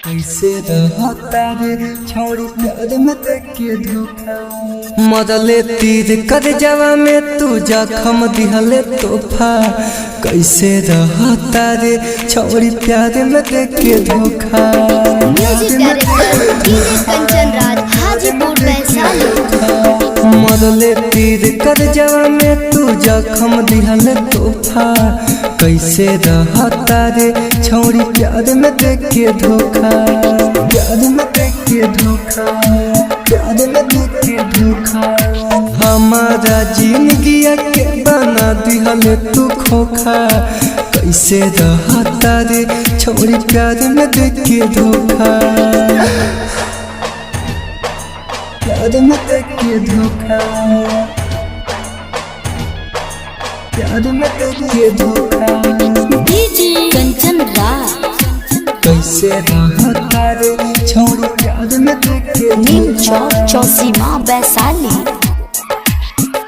कैसे रहता रे छोड़ी प्यार में देखे धोखा मदले तीर कर जवा में तू जखम दिहले तोहफा। कैसे रहता रे छोड़ी प्यार में देखे धोखा। Music director DJ Kanchan Raj Hajipur Vaishali. मदले तीर कर जवा में तू जखम दिहले तोहफा। कैसे रहता रे छोड़ी प्यार में देखे धोखा। प्यार में देखे धोखा, प्यार में देखे धोखा। हमारा जिंदगी के बना दिहले तू खोखा। कैसे रहता रे छोड़ी प्यार में देखे धोखा। प्यार में देखे धोखा, प्यार में देखे धोखा। डीजे कंचन राज। कैसे रहता रे छोड़ी प्यार में देखे नीम चौक चौसीमा वैशाली।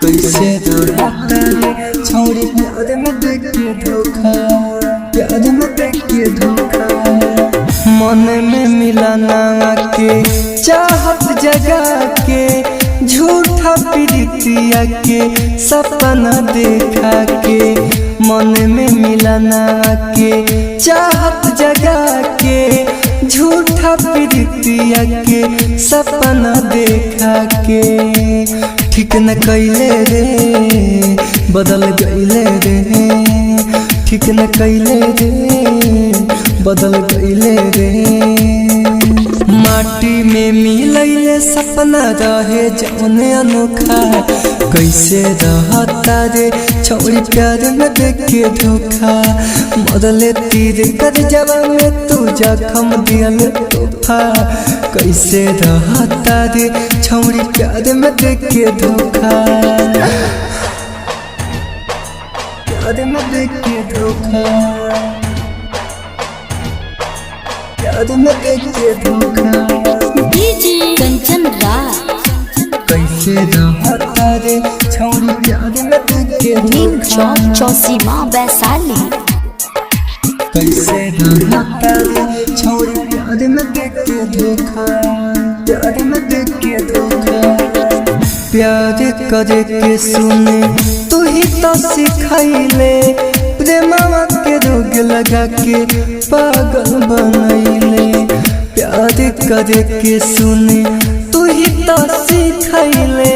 कैसे रहता रे छोड़ी प्यार में देखे धोखा। प्यार में देखे धोखा। मन में मिलाना के चाहत जगा के झूठा प्रीतिया के सपना देखा के। मन में मिलाना के चाहत जगा के झूठा प्रीतिया के सपना देखा के। ठीक न कैले रे बदल गईले रे। ठीक न कैले रे बदल गईले रे। माटी में मिलैले सपना रहे जौने अनोखा। कैसे रहता रे छोड़ी प्यार में देखे धोखा। मदले तीर कर जवा में तू जखम दिहले तोहफा। कैसे रहता रे छोड़ी प्यार में देखे धोखा। प्यार में देखे धोखा, प्यार में देखे धोखा। डीजे कंचन राज। कैसे रहता रे छोड़ी प्यार में देखे नीम धोखा। चौक चौसीमा वैशाली। कैसे रहता रे छोड़ी प्यार में देखे धोखा। प्यार में देखे धोखा। प्यार करे के सुने तू ही तो सिखैले। प्रेमवा के रोग लगा के पागल बनैले। प्यार करे के सुने तू ही तो सिखैले।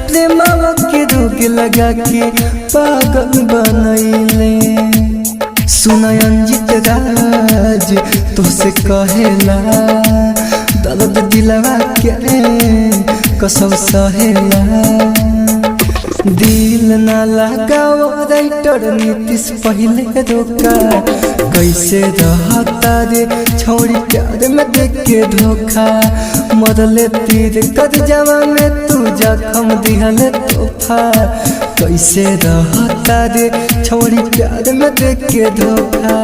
प्रेमवा के रोग लगा के पागल बनैले। सुना अंजित राज तुझसे कहेला दर्द दिलवा के कसम सहेला। दिल ना लगाओ राइटर नीतीश पहले रोका। कैसे रहता रे छोड़ी प्यार में देखे धोखा। मदले तीर कर जवा में तू जखम दिहले तोहफा। कैसे रहता रे छोड़ी प्यार में देखे धोखा।